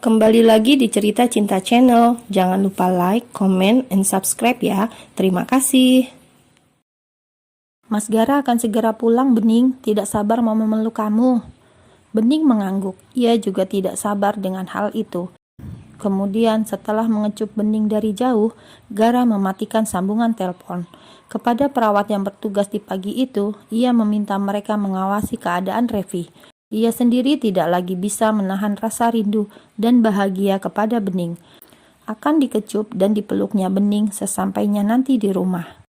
Kembali lagi di Cerita Cinta Channel. Jangan lupa like, comment, and subscribe ya. Terima kasih. Mas Gara akan segera pulang, Bening. Tidak sabar mau memeluk kamu. Bening mengangguk. Ia juga tidak sabar dengan hal itu. Kemudian setelah mengecup Bening dari jauh, Gara mematikan sambungan telepon. Kepada perawat yang bertugas di pagi itu, ia meminta mereka mengawasi keadaan Revi. Ia sendiri tidak lagi bisa menahan rasa rindu dan bahagia kepada Bening. Akan dikecup dan dipeluknya Bening sesampainya nanti di rumah.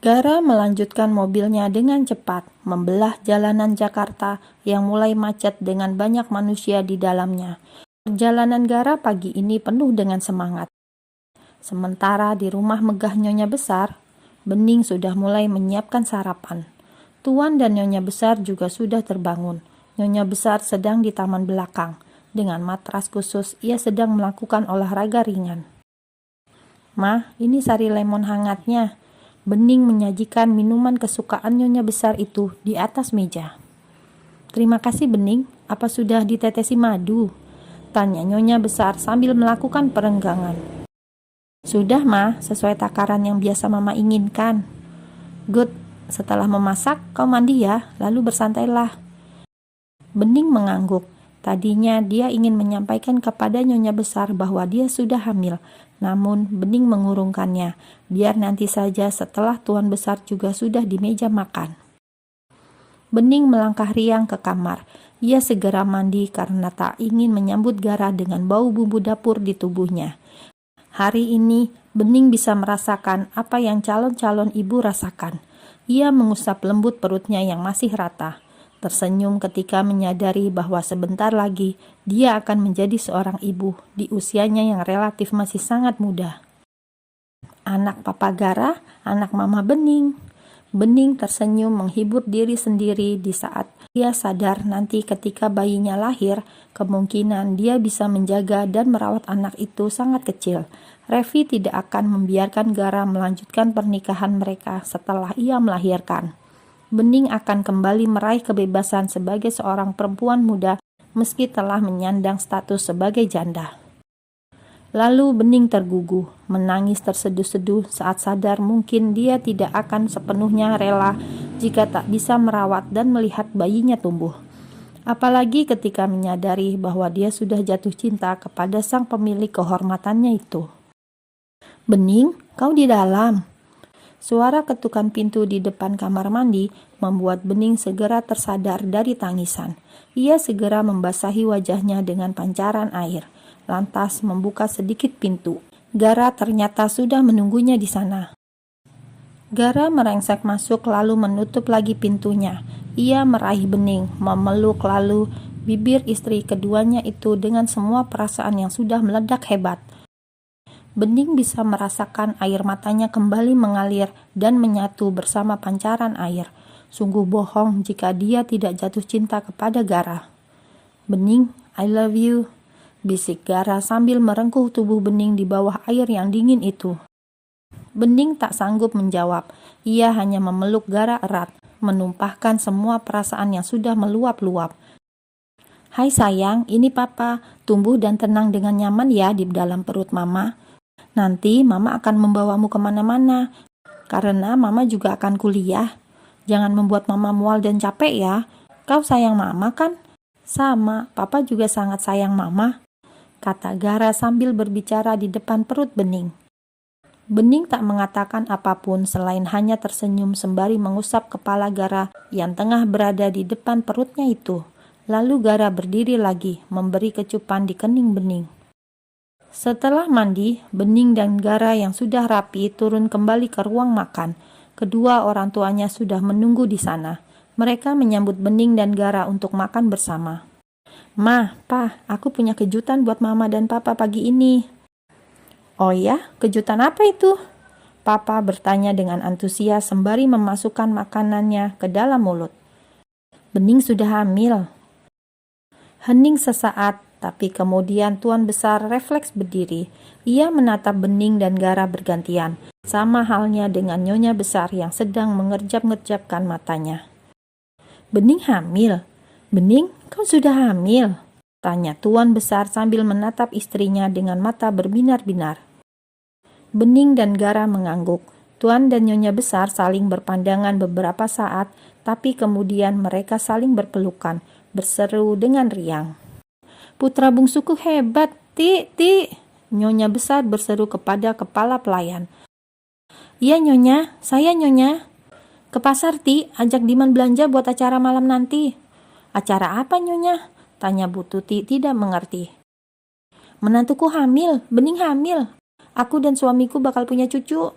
Gara melanjutkan mobilnya dengan cepat, membelah jalanan Jakarta yang mulai macet dengan banyak manusia di dalamnya. Perjalanan Gara pagi ini penuh dengan semangat. Sementara di rumah megah Nyonya Besar, Bening sudah mulai menyiapkan sarapan. Tuan dan Nyonya Besar juga sudah terbangun. Nyonya Besar sedang di taman belakang. Dengan matras khusus, ia sedang melakukan olahraga ringan. "Mah, ini sari lemon hangatnya." Bening menyajikan minuman kesukaan Nyonya Besar itu di atas meja. "Terima kasih, Bening. Apa sudah ditetesi madu?" tanya Nyonya Besar sambil melakukan perenggangan. "Sudah, Mah, sesuai takaran yang biasa Mama inginkan." "Good. Setelah memasak, kau mandi ya, lalu bersantailah." Bening mengangguk. Tadinya dia ingin menyampaikan kepada Nyonya Besar bahwa dia sudah hamil, namun Bening mengurungkannya, biar nanti saja setelah Tuan Besar juga sudah di meja makan. Bening melangkah riang ke kamar. Ia segera mandi karena tak ingin menyambut Gara dengan bau bumbu dapur di tubuhnya. Hari ini, Bening bisa merasakan apa yang calon-calon ibu rasakan. Ia mengusap lembut perutnya yang masih rata. Tersenyum ketika menyadari bahwa sebentar lagi dia akan menjadi seorang ibu di usianya yang relatif masih sangat muda. Anak Papa Gara, anak Mama Bening. Bening tersenyum menghibur diri sendiri di saat dia sadar nanti ketika bayinya lahir, kemungkinan dia bisa menjaga dan merawat anak itu sangat kecil. Revi tidak akan membiarkan Gara melanjutkan pernikahan mereka setelah ia melahirkan. Bening akan kembali meraih kebebasan sebagai seorang perempuan muda meski telah menyandang status sebagai janda. Lalu Bening terguguh, menangis terseduh-seduh saat sadar mungkin dia tidak akan sepenuhnya rela jika tak bisa merawat dan melihat bayinya tumbuh. Apalagi ketika menyadari bahwa dia sudah jatuh cinta kepada sang pemilik kehormatannya itu. "Bening, kau di dalam?" Suara ketukan pintu di depan kamar mandi membuat Bening segera tersadar dari tangisan. Ia segera membasahi wajahnya dengan pancaran air, lantas membuka sedikit pintu. Gara ternyata sudah menunggunya di sana. Gara merengsek masuk lalu menutup lagi pintunya. Ia meraih Bening, memeluk lalu bibir istri keduanya itu dengan semua perasaan yang sudah meledak hebat. Bening bisa merasakan air matanya kembali mengalir dan menyatu bersama pancaran air. Sungguh bohong jika dia tidak jatuh cinta kepada Gara. "Bening, I love you," bisik Gara sambil merengkuh tubuh Bening di bawah air yang dingin itu. Bening tak sanggup menjawab. Ia hanya memeluk Gara erat, menumpahkan semua perasaan yang sudah meluap-luap. "Hai sayang, ini Papa. Tumbuh dan tenang dengan nyaman ya di dalam perut Mama. Nanti Mama akan membawamu kemana-mana, karena Mama juga akan kuliah. Jangan membuat Mama mual dan capek ya. Kau sayang Mama kan?" "Sama, Papa juga sangat sayang Mama," kata Gara sambil berbicara di depan perut Bening. Bening tak mengatakan apapun selain hanya tersenyum sembari mengusap kepala Gara yang tengah berada di depan perutnya itu. Lalu Gara berdiri lagi, memberi kecupan di kening Bening. Setelah mandi, Bening dan Gara yang sudah rapi turun kembali ke ruang makan. Kedua orang tuanya sudah menunggu di sana. Mereka menyambut Bening dan Gara untuk makan bersama. "Ma, Pa, aku punya kejutan buat Mama dan Papa pagi ini." "Oh ya, kejutan apa itu?" Papa bertanya dengan antusias sembari memasukkan makanannya ke dalam mulut. "Bening sudah hamil." Hening sesaat, tapi kemudian Tuan Besar refleks berdiri. Ia menatap Bening dan Gara bergantian, sama halnya dengan Nyonya Besar yang sedang mengerjap-ngerjapkan matanya. "Bening hamil? Bening, kau sudah hamil?" Tanya Tuan Besar sambil menatap istrinya dengan mata berbinar-binar. Bening dan Gara mengangguk. Tuan dan Nyonya Besar saling berpandangan beberapa saat, tapi kemudian mereka saling berpelukan, berseru dengan riang. Putra bungsuku hebat, Ti, Ti. Nyonya Besar berseru kepada kepala pelayan. Iya Nyonya, saya Nyonya. Ke pasar Ti, ajak Diman belanja buat acara malam nanti. Acara apa Nyonya? Tanya Bu Tuti tidak mengerti. Menantuku hamil, Bening hamil. Aku dan suamiku bakal punya cucu.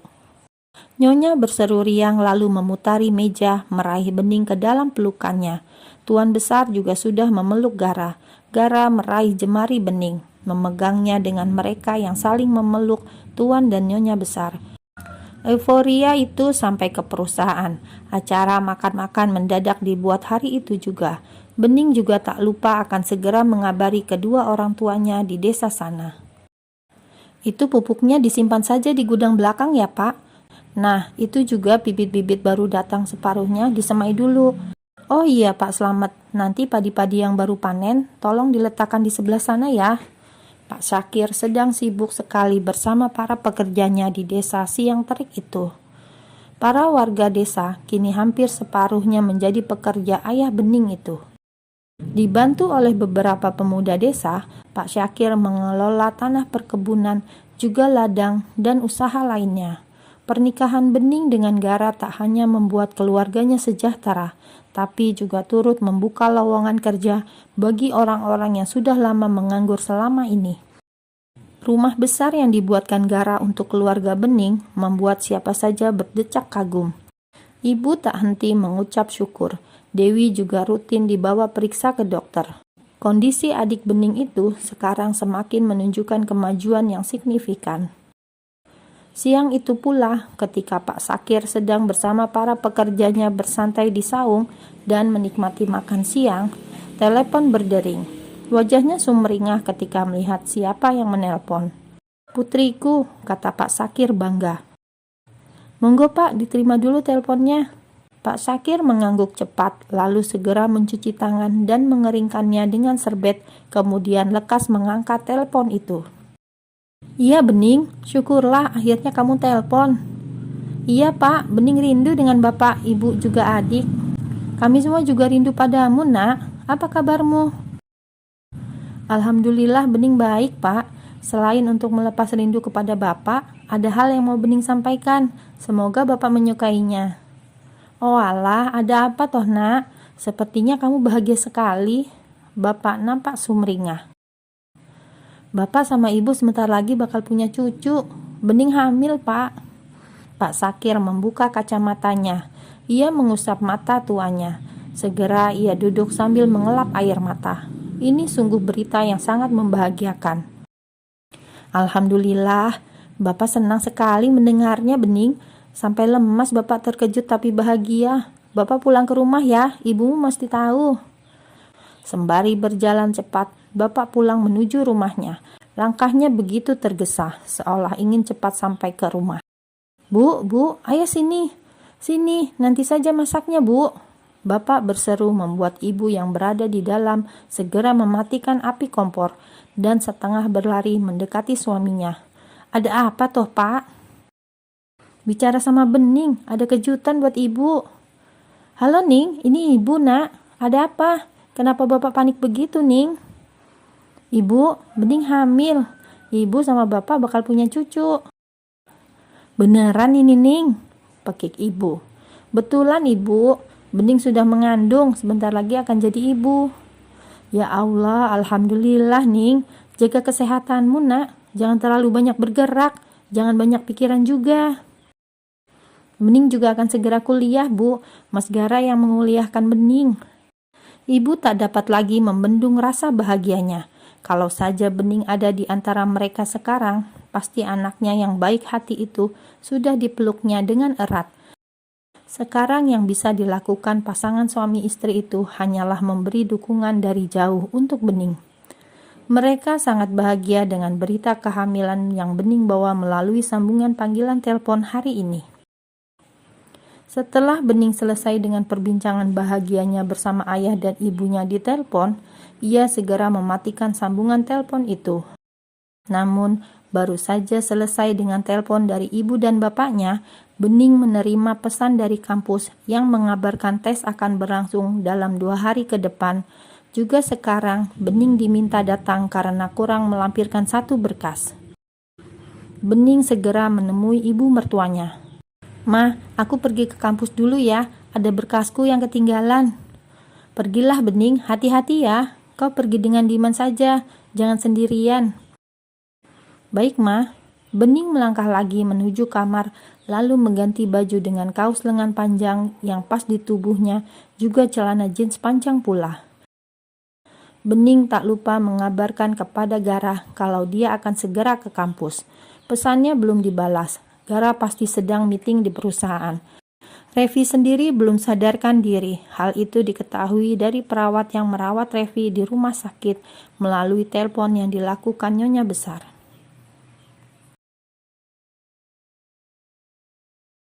Nyonya berseru riang lalu memutari meja, meraih Bening ke dalam pelukannya. Tuan Besar juga sudah memeluk Gara. Gara meraih jemari Bening, memegangnya dengan mereka yang saling memeluk Tuan dan Nyonya Besar. Euforia itu sampai ke perusahaan. Acara makan-makan mendadak dibuat hari itu juga. Bening juga tak lupa akan segera mengabari kedua orang tuanya di desa sana. Itu pupuknya disimpan saja di gudang belakang ya Pak? Nah, itu juga bibit-bibit baru datang separuhnya disemai dulu. Oh iya Pak Slamet, nanti padi-padi yang baru panen tolong diletakkan di sebelah sana ya. Pak Syakir sedang sibuk sekali bersama para pekerjanya di desa siang terik itu. Para warga desa kini hampir separuhnya menjadi pekerja ayah Bening itu. Dibantu oleh beberapa pemuda desa, Pak Syakir mengelola tanah perkebunan, juga ladang dan usaha lainnya. Pernikahan Bening dengan Gara tak hanya membuat keluarganya sejahtera, tapi juga turut membuka lowongan kerja bagi orang-orang yang sudah lama menganggur selama ini. Rumah besar yang dibuatkan Gara untuk keluarga Bening membuat siapa saja berdecak kagum. Ibu tak henti mengucap syukur. Dewi juga rutin dibawa periksa ke dokter. Kondisi adik Bening itu sekarang semakin menunjukkan kemajuan yang signifikan. Siang itu pula, ketika Pak Syakir sedang bersama para pekerjanya bersantai di saung dan menikmati makan siang, telepon berdering. Wajahnya sumringah ketika melihat siapa yang menelpon. Putriku, kata Pak Syakir bangga. Monggo Pak, diterima dulu teleponnya. Pak Syakir mengangguk cepat, lalu segera mencuci tangan dan mengeringkannya dengan serbet, kemudian lekas mengangkat telepon itu. Iya Bening, syukurlah akhirnya kamu telepon. Iya Pak, Bening rindu dengan Bapak, Ibu juga adik. Kami semua juga rindu padamu nak, apa kabarmu? Alhamdulillah Bening baik Pak. Selain untuk melepas rindu kepada Bapak, ada hal yang mau Bening sampaikan. Semoga Bapak menyukainya. Oh alah, ada apa toh nak? Sepertinya kamu bahagia sekali. Bapak nampak sumringah. Bapak sama ibu sebentar lagi bakal punya cucu. Bening hamil Pak. Pak Syakir membuka kacamatanya. Ia mengusap mata tuanya. Segera ia duduk sambil mengelap air mata. Ini sungguh berita yang sangat membahagiakan. Alhamdulillah, Bapak senang sekali mendengarnya Bening. Sampai lemas Bapak terkejut tapi bahagia. Bapak pulang ke rumah ya, ibumu mesti tahu. Sembari berjalan cepat, Bapak pulang menuju rumahnya. Langkahnya begitu tergesa, seolah ingin cepat sampai ke rumah. Bu, ayo sini. Sini, nanti saja masaknya Bu. Bapak berseru membuat ibu yang berada di dalam segera mematikan api kompor dan setengah berlari mendekati suaminya. Ada apa toh Pak? Bicara sama Bening, ada kejutan buat ibu. Halo Ning, ini ibu nak. Ada apa? Kenapa Bapak panik begitu Ning? Ibu, Bening hamil. Ibu sama Bapak bakal punya cucu. Beneran ini Ning? Pekik ibu. Betulan ibu, Bening sudah mengandung, sebentar lagi akan jadi ibu. Ya Allah, Alhamdulillah Ning. Jaga kesehatanmu nak, jangan terlalu banyak bergerak, jangan banyak pikiran juga. Bening juga akan segera kuliah Bu, Mas Gara yang menguliahkan Bening. Ibu tak dapat lagi membendung rasa bahagianya. Kalau saja Bening ada di antara mereka sekarang, pasti anaknya yang baik hati itu sudah dipeluknya dengan erat. Sekarang yang bisa dilakukan pasangan suami istri itu hanyalah memberi dukungan dari jauh untuk Bening. Mereka sangat bahagia dengan berita kehamilan yang Bening bawa melalui sambungan panggilan telepon hari ini. Setelah Bening selesai dengan perbincangan bahagianya bersama ayah dan ibunya di telepon, Ia segera mematikan sambungan telepon itu. Namun, baru saja selesai dengan telepon dari ibu dan bapaknya, Bening menerima pesan dari kampus yang mengabarkan tes akan berlangsung dalam 2 hari ke depan. Juga sekarang, Bening diminta datang karena kurang melampirkan satu berkas. Bening segera menemui ibu mertuanya. "Ma, aku pergi ke kampus dulu ya, ada berkasku yang ketinggalan." "Pergilah Bening, hati-hati ya. Kau pergi dengan Diman saja, jangan sendirian." "Baik, Ma." Bening melangkah lagi menuju kamar, lalu mengganti baju dengan kaos lengan panjang yang pas di tubuhnya, juga celana jeans panjang pula. Bening tak lupa mengabarkan kepada Gara kalau dia akan segera ke kampus. Pesannya belum dibalas. Gara pasti sedang meeting di perusahaan. Revi sendiri belum sadarkan diri. Hal itu diketahui dari perawat yang merawat Revi di rumah sakit melalui telepon yang dilakukan Nyonya Besar.